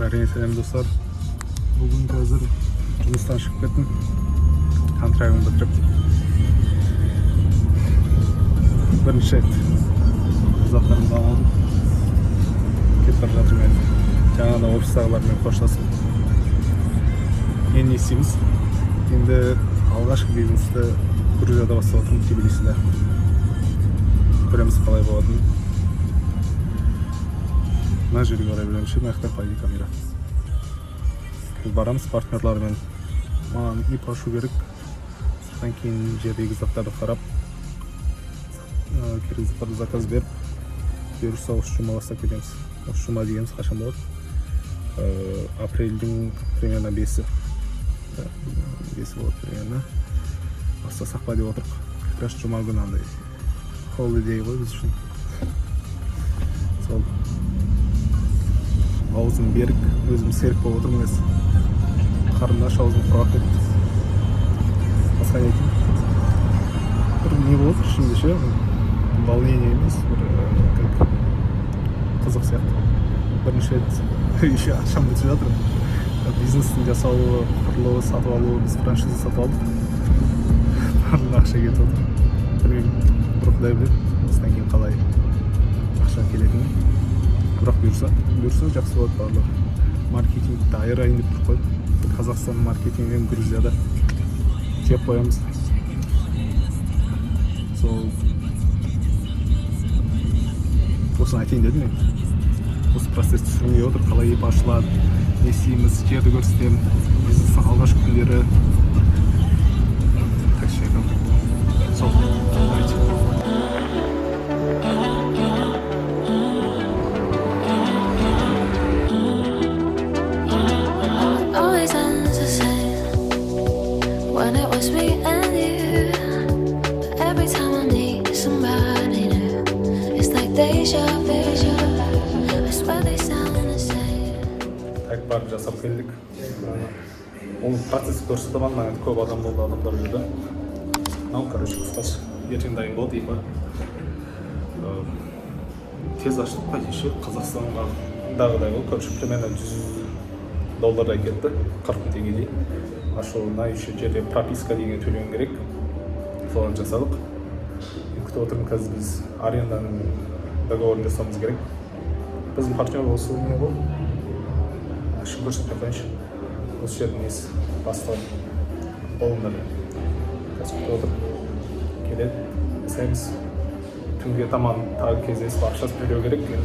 Бәріне сәлем достар. Бүгін қазір жұмыстан шығып кеттім. Контрагымды бітіріп. Бірінші рет заттарымды алып кетіп бара жатырмын енді. Жаңағыда офистағылармен қоштасып. Енді не істейміз? Енді алғашқы бизнесті Грузияда бастап отырмын, Тбилисиде. Көреміз қалай болатынын. Мына жерге қарай беремінші, мына жақта пайда камера. Біз барамыз партнерлармен. Маған үй ашу керек. Содан кейін жердегі заттарды қарап, керек заттарды заказ беріп, бұйырса осы жұма бастап кетеміз. Осы жұма дегеніміз қашан болады? Апрельдің примерно 5-і. 5-і болады примерно. Бастасақ па деп отырық. Как раз жұма күні андай holiday ғой біз үшін. Сол аузым берік, өзім серік болып отырмын өз. Қарындаш аузым құрғап кетті. Басқа не екен? Бір не болып отыр ішімде ше, волнение емес, бір қызық сияқты. Бірінші рет еще ақшам өтіп жатыр. Бизнестің жасалуы, құрылуы, сатып алуы, біз франшиза сатып алдық. Барлық ақша кетіп отыр. Білмеймін, бір құдай біледі, осыдан кейін қалай ақша келетінін. Бірақ бұйырса жақсы болады барлығы. Маркетингті айырайын деп тұр қой. Қазақстан маркетингін Грузияда жеп қоямыз. Сол осыны айтайын дедім мен. Осы процессті түсінбей отыр, қалай еп ашылады, не істейміз, жерді көрсетемін, бизнестің алғашқы күндері. Так что сол, давайте. Так, барып жасап келдік. Ол процесс көрсетіп алған, көп адам болды, адамдар жүрді. Мынау, короче, қысқасы ертең дайын болды, ипа. Тез аштық па деші, Қазақстанға дағыдай ол, короче, примерно $100 кетті, 40 теңгедей. Ашуына еще жерде прописка деген төлеуін керек. Соған жасадық. Күтіп отырмын, қазір біз аренданың договорын жасауымыз керек. Біздің партнер осы не бұл? Ашын көрсетіп қойыншы. Осы жердің несі бастығы болыңдар. Қазір күтіп отырып келеді. Жасаймыз. Түнге таман тағы кездесіп ақшасы төлеу керек деген.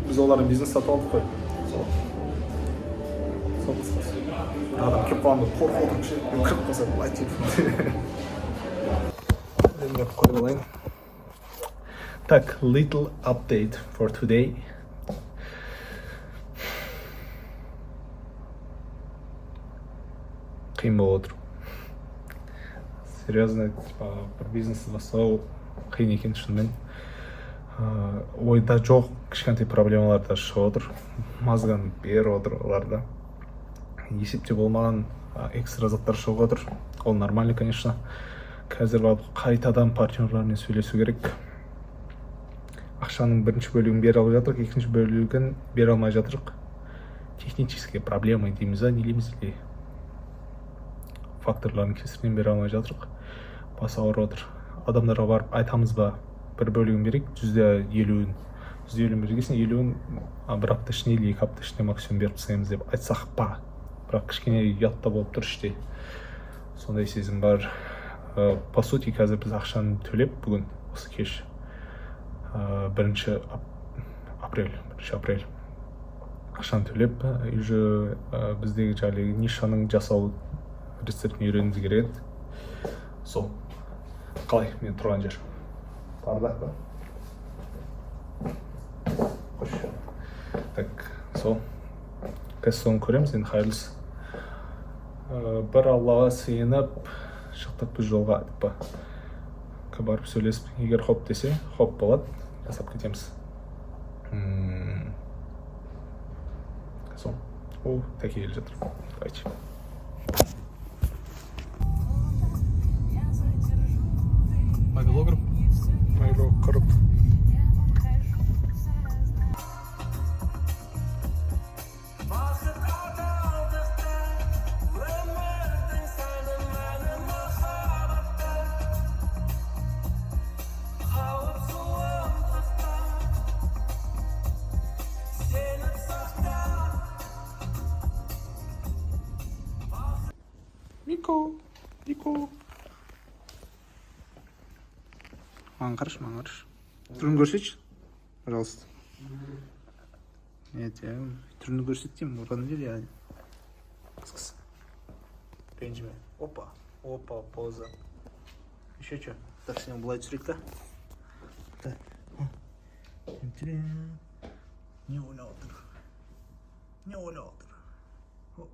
Біз олардың бизнес сатып алдық қой. Сол қысқасы. Адам кеп қалғанда қорқып отырып ше, кіріп қалса былай телефон. Енді қойып алайын. Так, little update for today. Қиын болып отыр. Серьезно, бір бизнесті бастау қиын екен шынымен. Ойда жоқ, кішкентай проблемалар да шығып отыр. Мазган беріп отыр оларда. Есепте болмаған экстра заттар шығып отыр. Ол нормально, конечно. Қазір қайтадан партнерлармен сөйлесу керек. Ақшаның бірінші бөлігін бере алып жатырық, екінші бөлігін бере алмай жатырық. Технические проблемы дейміз, не дейміз ли? Факторларын кесірінен бере алмай жатырық. Бас ауырып отыр. Адамдарға барып айтамыз ба, бір бөлігін берейік, %50-ін. %50-ін бергесін, 50-ін бір апта ішіне или 2 апта ішіне максимум беріп тастаймыз деп айтсақ па. Бірақ кішкене ұятта болып тұр іште. Сондай сезім бар. По сути, қазір біз ақшаны төлеп бүгін осы кеш 1 апрель ақшаны төлеп уже біздегі жаңағы нишаның жасау рецептін үйренуіміз керек еді. Сол. Қалай мен тұрған жер? Бардақ па? Қош. Так, сол. Қазір соны көреміз, енді қайырлысы. Бір Аллаға сыйынып шықтық біз жолға айтып па. Барып сөйлесіп, егер хоп десе, хоп болады, жасап кетеміз. Сол. О, тәке келіп жатыр. Давайте. Майло қырып. Мико. Маған қарашы. Түрін көрсетші, пожалуйста. Нет, я түрін көрсет деймін, ұрғаны жел яғни. Қыз. Ренжіме. Опа, поза. Еще что? Так, сенен бұлай түсірек та? Так. Не ойлап отыр. Хоп.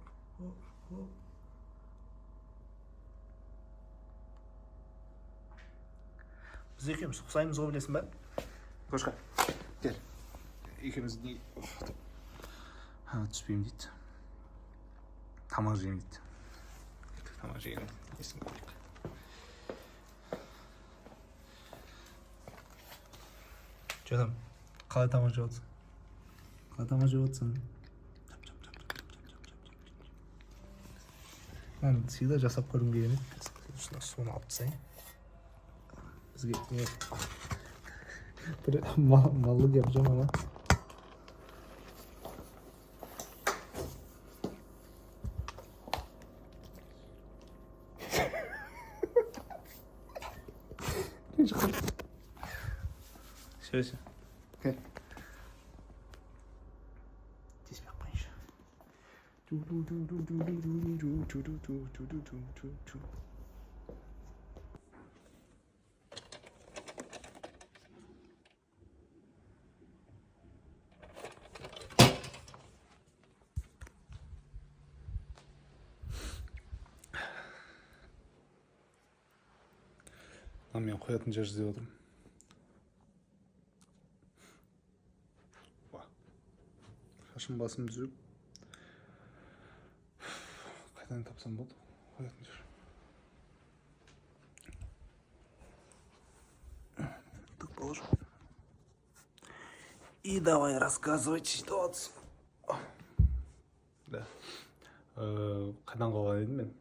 Біз екеуміз ұқсаймыз ғой, білесің ба? Кошка, кел. Екеуміз не... Түспеймін дейді. Тамақ жеймін дейді. Тамақ жеймін. Несін көрейік. Жадам, қалай тамақ жеп отырсың? Мен всегда жасап көргім келген еді. Соны алып тастайын. Бізге не? Бір малды деп жама ма? Söylese. Gel. Tez bakmayın. Lan ben koyatın jер іздеп отырмын. Шашым басым түзіп. Қайдан тапсам болды? Қоятын жер. Так положу. И давай рассказывать ситуацию. Да. Қайдан қалған едім мен?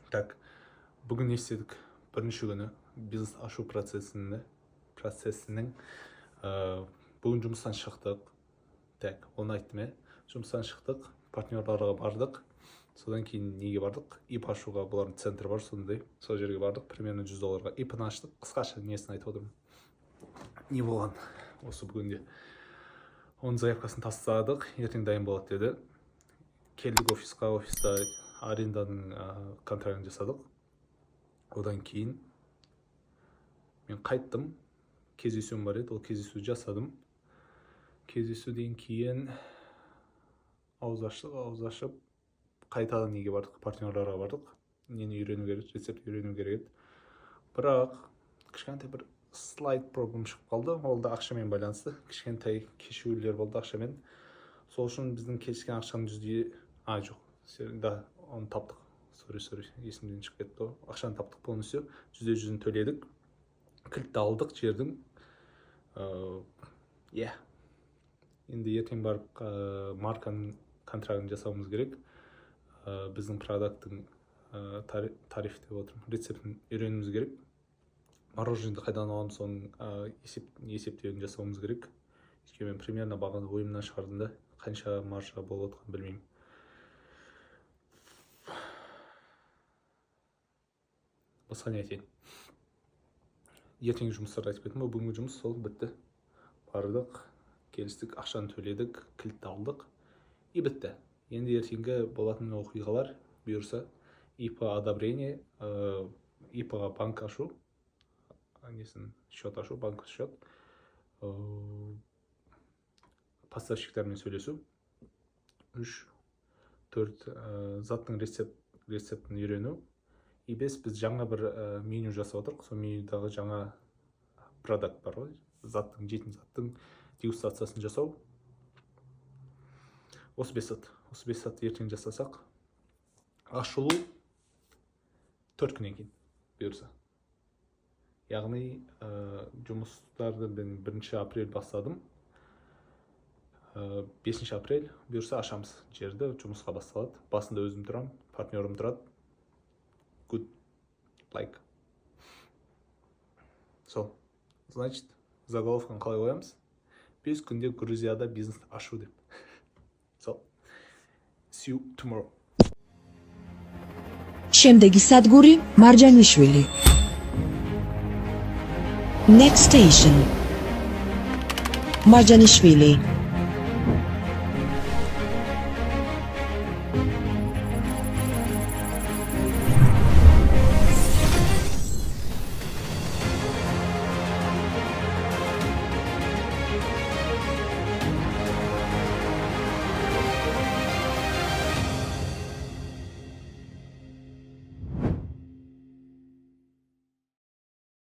Так, бүгін не істедік? Бірінші күні бизнес ашу процесінің бүгін жұмыстан шықтық. Так, оны айттым, жұмыстан шықтық, партнерларға бардық. Содан кейін неге бардық? ИП ашуға, бұлардың центрі бар сондай. Сол жерге бардық, примерно $100. ИП-ны аштық. Қысқаша несін айтып отырмын. Не болған осы бүгінде? Оның заявкасын тастадық, ертең дайын болады деді. Келдік офиста аренданың контрактын жасадық. Одан кейін мен қайттым. Кездесуім бар еді, ол кездесуді жасадым. Кездесуден кейін ауыз ашып, қайтадан неге бардық, партнерларға бардық. Нені үйрену керек, рецепт үйрену керек еді. Бірақ кішкентай бір слайд проблем шығып қалды. Ол да ақшамен байланысты. Кішкентай кешігулер болды ақшамен. Сол үшін біздің келіскен ақшаның жоқ. Да, оны таптық. Sorry, есімден шығып кетті. Ақшаны таптық полностью. %100-ін төледік. Кілтті алдық жердің. Енді ертең барып марканың контрактын жасауымыз керек. Біздің продукттың тариф деп отырмын. Рецептін үйренуіміз керек. Мороженды қайдан аламыз, соның есептеуін жасауымыз керек. Мен примерно бағаны ойымнан шығардым да, қанша маржа болып отқан білмеймін. Басқа не айтайын? Ертеңгі жұмыстарды айтып кеттім, бүгінгі жұмыс сол бітті. Бардық, келістік, ақшаны төледік, кілтті алдық, и бітті. Енді ертеңгі болатын оқиғалар бұйырса, ИП одобрение, ИП-ға банк ашу, счет ашу, банк счет, поставщиктармен сөйлесу, 3-4 заттың рецептін үйрену, и 5 біз жаңа бір меню жасап отырмық. Сол менюдағы жаңа продукт бар ғой, жейтін заттың дегустациясын жасау. Осы 5 сәт ертең жасасақ, ашылу 4 күннен кейін бұйырса. Яғни жұмыстарды мен 1 апрель бастадым. 5 апрель бұйырса ашамыз жерді, жұмысқа басталады. Басында өзім тұрам, партнерім тұрады. Good, like. So, значит, заголовканы қалай қоямыз? 5 күнде Грузияда бизнес ашу деп. So, see you tomorrow. შემდეგი სადგური მარჯანიშვილი. Next station Marjanishvili.